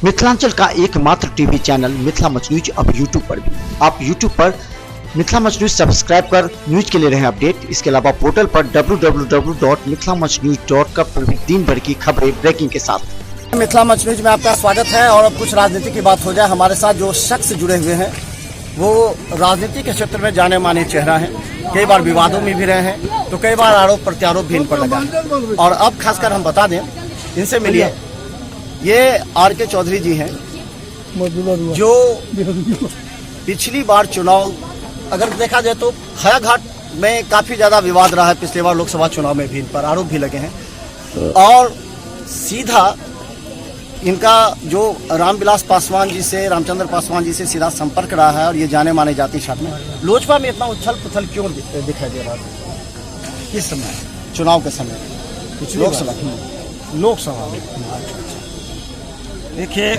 मिथिलांचल का एकमात्र TV channel Mithila much news अब यूट्यूब पर भी। आप यूट्यूब पर मिथिला मच न्यूज सब्सक्राइब कर न्यूज के लिए रहे अपडेट। इसके अलावा पोर्टल पर www.mithilamachnews.com पर भी दिन भर की खबरें ब्रेकिंग के साथ। मिथिला मच न्यूज में आपका स्वागत है। और अब कुछ राजनीति की बात हो जाए। हमारे साथ जो शख्स जुड़े हुए हैं वो राजनीति के क्षेत्र में जाने माने चेहरा है। कई बार विवादों में भी रहे हैं तो कई बार आरोप प्रत्यारोप भी इन पर लगा है। और अब खासकर हम बता दें, इनसे मिलिए, ये आर.के. चौधरी जी हैं जो पिछली बार चुनाव अगर देखा जाए तो हायाघाट में काफ़ी ज़्यादा विवाद रहा है। पिछले बार लोकसभा चुनाव में भी इन पर आरोप भी लगे हैं और सीधा इनका जो रामचंद्र पासवान जी से सीधा संपर्क रहा है। और ये जाने माने जाति छात्र में लोजपा में इतना उछल पुछल क्यों दिखाई दे रहा है? किस समय? चुनाव के समय, लोकसभा में। देखिए,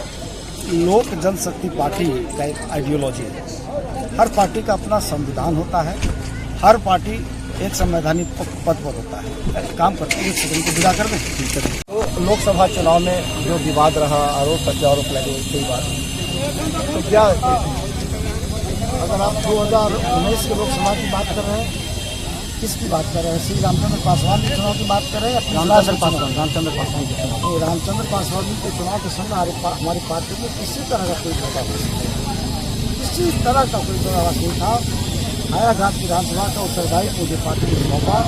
लोक जनशक्ति पार्टी का एक आइडियोलॉजी है। हर पार्टी का अपना संविधान होता है। हर पार्टी एक संवैधानिक पद पर होता है, काम करते हैं। सदन को विदा कर दें। तो लोकसभा चुनाव में जो विवाद रहा, आरोप प्रत्यारोप लगे कई बार, तो क्या अगर आप 2019 के लोकसभा की बात कर रहे हैं, किसकी बात कर रहे हैं? श्री रामचंद्र पासवान के चुनाव की बात कर रहे हैं या रामचंद्र पासवान के चुनाव? रामचंद्र पासवान के चुनाव के समय हमारी पार्टी में किसी तरह का कोई प्रभाव नहीं, किसी तरह का कोई प्रभाव नहीं था। हायाघाट विधानसभा का उत्तरदायित्व मुझे पार्टी को सौंपा।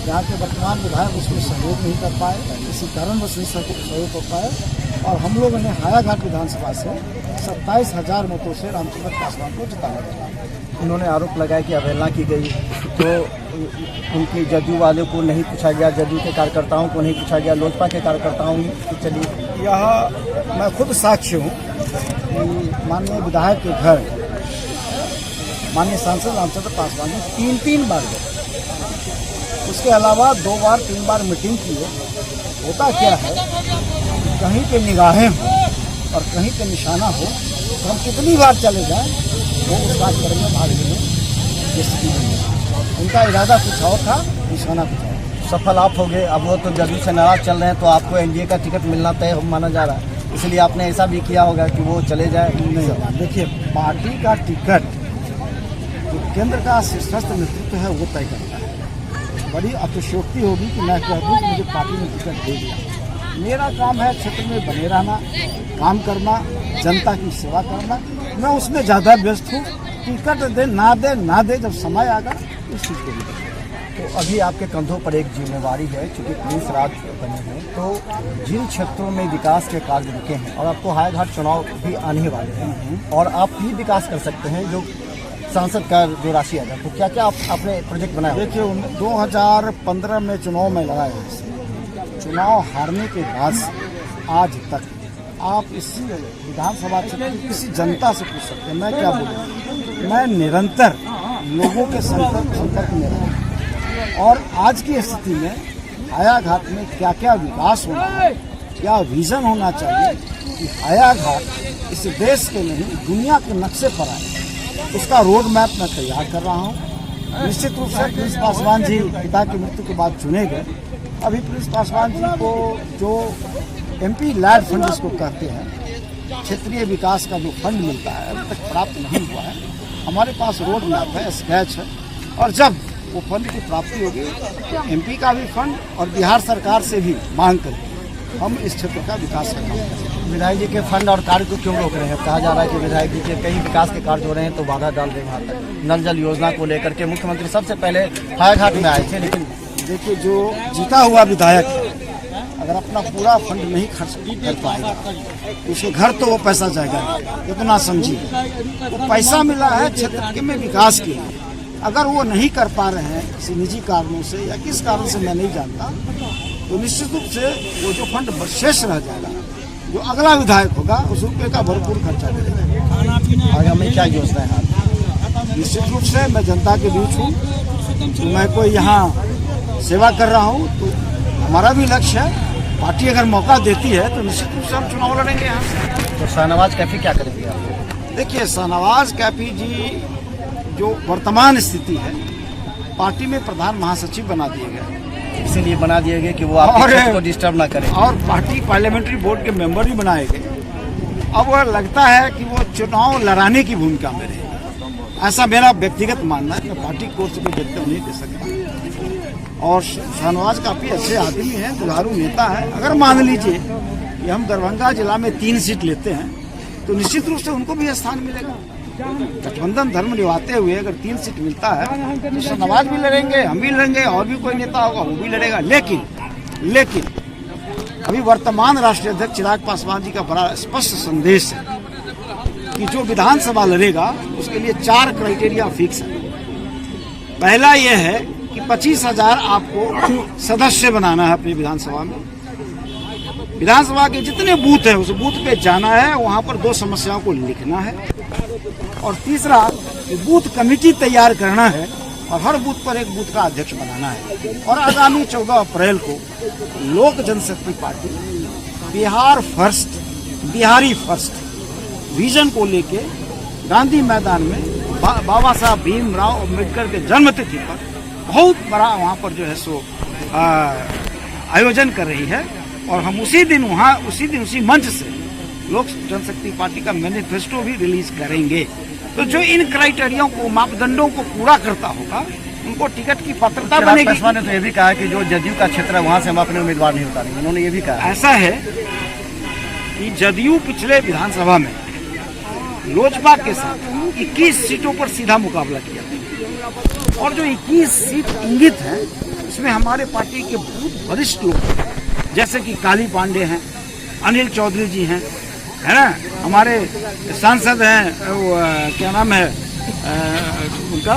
यहाँ के वर्तमान विधायक उसमें सहयोग नहीं कर पाए, किसी कारणवश नहीं सहयोग कर पाए और हम लोगों ने हायाघाट विधानसभा से 27,000 मतों से रामचंद्र पासवान को जिताया। उन्होंने आरोप लगाया कि अवहेलना की गई, तो उनकी जदयू वाले को नहीं पूछा गया, जदयू के कार्यकर्ताओं को नहीं पूछा गया, लोजपा के कार्यकर्ताओं को। चलिए, यह मैं खुद साक्ष्य हूँ कि माननीय विधायक के घर माननीय सांसद रामचंद्र पासवान ने 3 बार गए। उसके अलावा 2 बार 3 बार मीटिंग की है। होता क्या है, कहीं पे निगाहें हो और कहीं पे निशाना हो तो हम कितनी बार चले जाएं वो उस कार्यक्रम में भाग लेने की स्थिति नहीं है। उनका इरादा कुछ और था, निशाना कुछ और। सफल आप हो गए। अब वो तो जदयू से नाराज चल रहे हैं, तो आपको एनडीए का टिकट मिलना तय माना जा रहा है, इसलिए आपने ऐसा भी किया होगा कि वो चले जाए। नहीं, देखिए, पार्टी का टिकट जो केंद्र का शीर्षस्थ नेतृत्व है वो तय करता है। बड़ी अतिशयोक्ति होगी कि मैं कह दूँ कि मुझे पार्टी ने टिकट दे दिया। मेरा काम है क्षेत्र में बने रहना, काम करना, जनता की सेवा करना। मैं उसमें ज़्यादा व्यस्त हूँ। टिकट दे ना दे जब समय आएगा उस चीज़ को भी देखेंगे। तो अभी आपके कंधों पर एक जिम्मेवारी है, क्योंकि पुलिस राज बने हैं, तो जिन क्षेत्रों में विकास के कार्य रुके हैं और आपको हायाघाट चुनाव भी आने वाले हैं और आप भी विकास कर सकते हैं जो सांसद का जो राशि आ जाए, तो क्या क्या आपने प्रोजेक्ट बनाया? देखिए, 2015 में चुनाव में लड़ा है। चुनाव हारने के बाद आज तक आप इस विधानसभा क्षेत्र की किसी जनता से पूछ सकते हैं। मैं क्या बोलूँ, मैं निरंतर लोगों के संपर्क में रहा और आज की स्थिति में हायाघाट में क्या क्या विकास होना है, क्या विजन होना चाहिए कि हायाघाट इस देश के नहीं दुनिया के नक्शे पर आए, उसका रोड मैप मैं तैयार कर रहा हूँ। निश्चित रूप से प्रिंस पासवान जी पिता की मृत्यु के बाद चुने गए। अभी प्रिंस पासवान जी को जो MP लैड फंड जिसको कहते हैं, क्षेत्रीय विकास का जो फंड मिलता है, अभी तक प्राप्त नहीं हुआ है। हमारे पास रोड मैप है, स्केच है और जब वो फंड की प्राप्ति होगी MP का भी फंड और बिहार सरकार से भी मांग करके हम इस क्षेत्र का विकास करना है। विधायक जी के फंड और कार्य को क्यों रोक रहे हैं? कहा जा रहा है कि विधायक जी के कई विकास के कार्य हो रहे हैं तो बाधा डाल रहे हैं। वहाँ तक नल जल योजना को लेकर के मुख्यमंत्री सबसे पहले हायाघाट में आए थे, लेकिन देखिए, जो जीता हुआ विधायक अगर अपना पूरा फंड नहीं खर्च कर पाएगा उसके घर तो वो पैसा जाएगा। इतना समझिए, वो पैसा मिला है क्षेत्र के में विकास के लिए। अगर वो नहीं कर पा रहे हैं किसी निजी कारणों से या किस कारण से मैं नहीं जानता, तो निश्चित रूप से वो जो फंड शेष रह जाएगा, जो अगला विधायक होगा उस रुपये का भरपूर खर्चा करेगा। आगामी क्या योजना है? निश्चित रूप से मैं जनता के बीच हूँ, तो मैं कोई यहाँ सेवा कर रहा हूँ, तो हमारा भी लक्ष्य है। पार्टी अगर मौका देती है तो निश्चित रूप से हम चुनाव लड़ेंगे यहाँ से। तो शाहनवाज कैफी क्या करेंगे आप? देखिए, शाहनवाज कैफी जी जो वर्तमान स्थिति है, पार्टी में प्रधान महासचिव बना दिए गए, इसीलिए बना दिए गए कि वो आपके को डिस्टर्ब ना करें। और पार्टी पार्लियामेंट्री बोर्ड के मेंबर भी बनाए गए। अब वो लगता है कि वो चुनाव लड़ाने की भूमिका में रहे, ऐसा मेरा व्यक्तिगत मानना है। मैं पार्टी को से कोई वक्तव्य नहीं दे सकता। और शाहनवाज काफी अच्छे आदमी हैं, दुधारू नेता है। अगर मान लीजिए कि हम दरभंगा जिला में 3 सीट लेते हैं तो निश्चित रूप से उनको भी स्थान मिलेगा। गठबंधन धर्म निभाते हुए अगर 3 सीट मिलता है तो शाहनवाज भी लड़ेंगे, हम भी लड़ेंगे, और भी कोई नेता होगा वो भी लड़ेगा। लेकिन अभी वर्तमान राष्ट्रीय अध्यक्ष चिराग पासवान जी का बड़ा स्पष्ट संदेश है कि जो विधानसभा लड़ेगा उसके लिए 4 क्राइटेरिया फिक्स है। पहला यह है कि 25,000 आपको सदस्य बनाना है अपनी विधानसभा में। विधानसभा के जितने बूथ है उस बूथ पे जाना है, वहां पर 2 समस्याओं को लिखना है। और तीसरा, बूथ कमेटी तैयार करना है और हर बूथ पर एक बूथ का अध्यक्ष बनाना है। और आगामी 14 अप्रैल को लोक जनशक्ति पार्टी बिहारी फर्स्ट विजन को लेके गांधी मैदान में बाबा साहब भीमराव अम्बेडकर के जन्मतिथि पर बहुत बड़ा वहां पर जो है सो आयोजन कर रही है। और हम उसी दिन उसी मंच से लोक जनशक्ति पार्टी का मैनिफेस्टो भी रिलीज करेंगे। तो जो इन क्राइटेरिया को, मापदंडों को पूरा करता होगा उनको टिकट की पात्रता बनेगी। पासवान ने तो ये भी कहा कि जो जदयू का क्षेत्र है वहां से हम अपने उम्मीदवार नहीं उतारेंगे, उन्होंने ये भी कहा। ऐसा है कि जदयू पिछले विधानसभा में लोजपा के साथ 21 सीटों पर सीधा मुकाबला किया और जो 21 सीट इंगित है इसमें हमारे पार्टी के बहुत वरिष्ठ लोग जैसे कि काली पांडे हैं, अनिल चौधरी जी हैं, है ना, हमारे सांसद हैं, वो क्या नाम है उनका,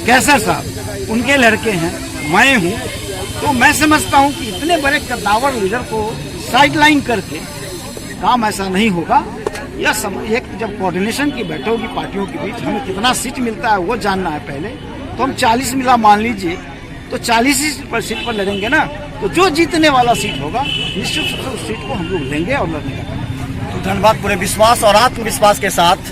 कैसर साहब, उनके लड़के हैं, मैं हूँ। तो मैं समझता हूँ कि इतने बड़े कद्दावर लीडर को साइडलाइन करके काम ऐसा नहीं होगा। एक जब कोऑर्डिनेशन की बैठक होगी पार्टियों के बीच, हमें कितना सीट मिलता है वो जानना है पहले। तो हम 40 मिला मान लीजिए तो 40 सीट पर लड़ेंगे ना, तो जो जीतने वाला सीट होगा निश्चित रूप से उस सीट को हम लोग लेंगे और लड़ेंगे। तो धन्यवाद। पूरे विश्वास और आत्मविश्वास के साथ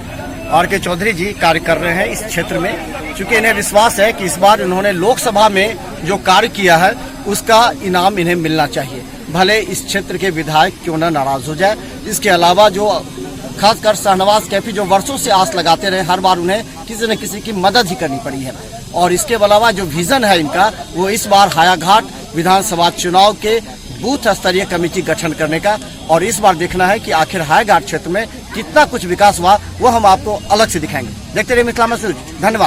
आर.के. चौधरी जी कार्य कर रहे हैं इस क्षेत्र में, क्योंकि इन्हें विश्वास है कि इस बार इन्होंने लोकसभा में जो कार्य किया है उसका इनाम इन्हें मिलना चाहिए, भले इस क्षेत्र के विधायक क्यों न नाराज हो जाए। इसके अलावा जो खासकर शाहनवाज कैफी जो वर्षों से आस लगाते रहे, हर बार उन्हें किसी न किसी की मदद ही करनी पड़ी है। और इसके अलावा जो विजन है इनका, वो इस बार हायाघाट विधानसभा चुनाव के बूथ स्तरीय कमेटी गठन करने का, और इस बार देखना है कि आखिर हायाघाट क्षेत्र में कितना कुछ विकास हुआ, वो हम आपको अलग से दिखाएंगे। देखते रहिए मिथिला मच न्यूज। धन्यवाद।